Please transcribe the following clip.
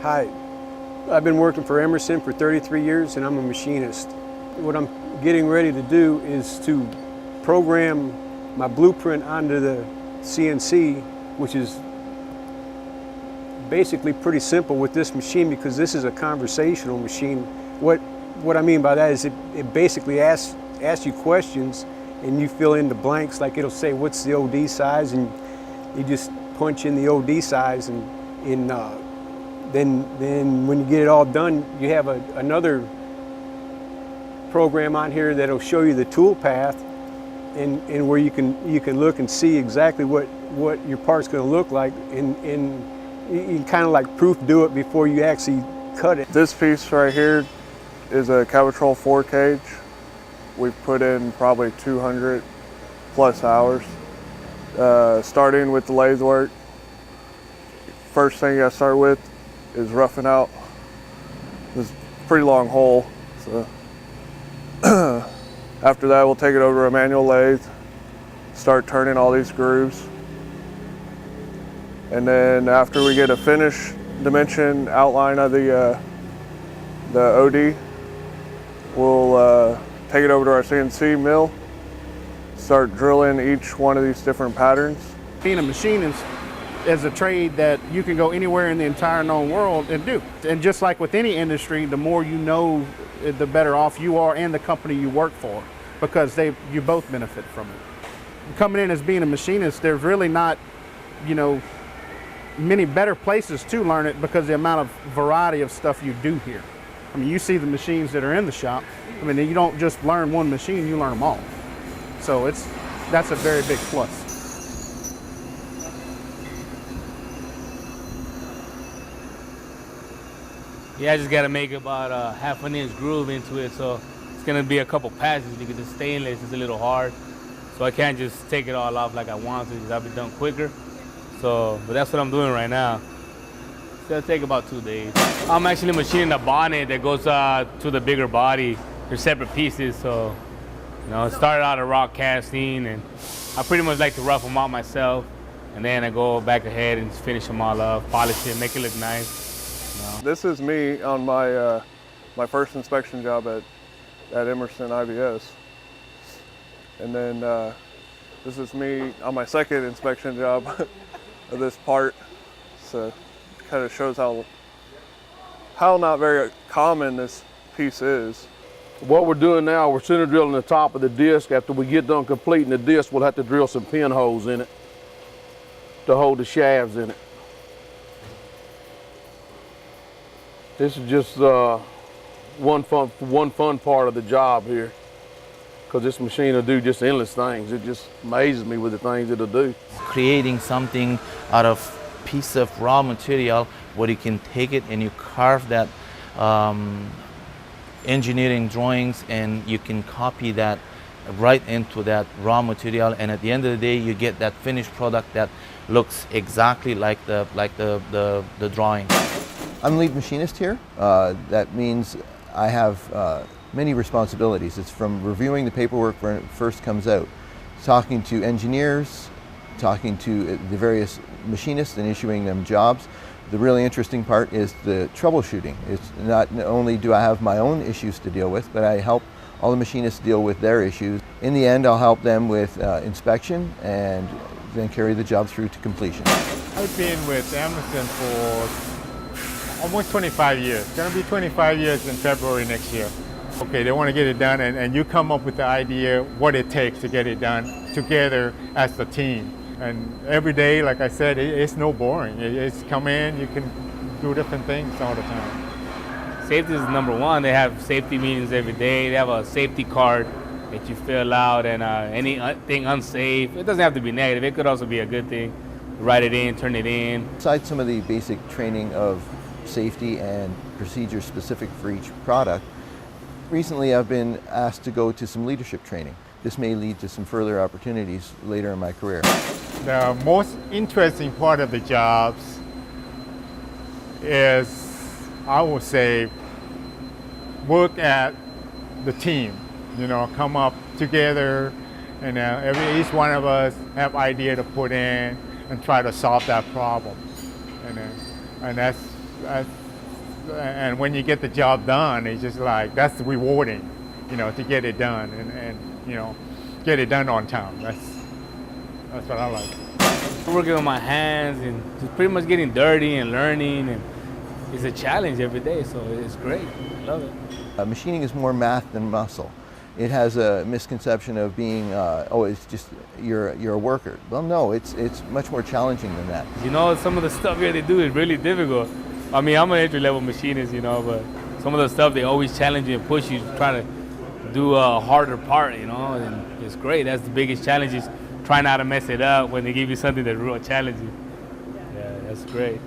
Hi, I've been working for Emerson for 33 years and I'm a machinist. What I'm getting ready to do is to program my blueprint onto the CNC, which is basically pretty simple with this machine because this is a conversational machine. What I mean by that is it basically asks you questions and you fill in the blanks. Like it'll say, what's the OD size? And you just punch in the OD size and then when you get it all done, you have another program on here that'll show you the tool path and where you can look and see exactly what your part's going to look like, and you can kind of like proof do it before you actually cut it. This piece right here is a Cavitrol 4 cage. We've put in probably 200 plus hours. Starting with the lathe work, first thing you gotta start with is roughing out this pretty long hole. So after that, we'll take it over to a manual lathe, start turning all these grooves. And then after we get a finished dimension outline of the OD, we'll take it over to our CNC mill, start drilling each one of these different patterns. Being a machinist is a trade that you can go anywhere in the entire known world and do. And just like with any industry, the more you know, the better off you are and the company you work for, because you both benefit from it. Coming in as being a machinist, there's really not, many better places to learn it because the amount of variety of stuff you do here. I mean, you see the machines that are in the shop. I mean, you don't just learn one machine, you learn them all. So that's a very big plus. Yeah, I just gotta make about a half an inch groove into it, so it's gonna be a couple passes because the stainless is a little hard. So I can't just take it all off like I want to because I'll be done quicker. But that's what I'm doing right now. It'll take about 2 days. I'm actually machining a bonnet that goes to the bigger body. They're separate pieces, so it started out a rock casting, and I pretty much like to rough them out myself, and then I go back ahead and just finish them all up, polish it, make it look nice. This is me on my my first inspection job at Emerson IBS, and then this is me on my second inspection job of this part. So it kind of shows how not very common this piece is. What we're doing now, we're center drilling the top of the disc. After we get done completing the disc, we'll have to drill some pinholes in it to hold the shafts in it. This is just one fun part of the job here, because this machine will do just endless things. It just amazes me with the things it'll do. Creating something out of piece of raw material where you can take it and you carve that engineering drawings and you can copy that right into that raw material, and at the end of the day you get that finished product that looks exactly like the drawing. I'm lead machinist here. That means I have many responsibilities. It's from reviewing the paperwork when it first comes out, talking to engineers, talking to the various machinists and issuing them jobs. The really interesting part is the troubleshooting. It's not only do I have my own issues to deal with, but I help all the machinists deal with their issues. In the end, I'll help them with inspection and then carry the job through to completion. I've been with Emerson for almost 25 years. It's going to be 25 years in February next year. Okay, they want to get it done, and you come up with the idea what it takes to get it done together as a team. And every day, like I said, it's no boring. It's come in, you can do different things all the time. Safety is number one. They have safety meetings every day. They have a safety card that you fill out, and anything unsafe, it doesn't have to be negative. It could also be a good thing. Write it in, turn it in. Besides some of the basic training of safety and procedures specific for each product, recently I've been asked to go to some leadership training. This may lead to some further opportunities later in my career. The most interesting part of the jobs is, I would say, work at the team. Come up together, and each one of us have idea to put in and try to solve that problem. And that's and when you get the job done, it's just like, that's rewarding, you know, to get it done and you know, get it done on time. That's what I like. Working on my hands and just pretty much getting dirty and learning, and it's a challenge every day, so it's great. I love it. Machining is more math than muscle. It has a misconception of being, oh, it's just you're a worker. Well, no, it's much more challenging than that. You know, some of the stuff here they do is really difficult. I mean, I'm an entry-level machinist, you know, but some of the stuff they always challenge you and push you to try to do a harder part, you know, and it's great. That's the biggest challenge, is trying not to mess it up when they give you something that's real challenging. Yeah, that's great.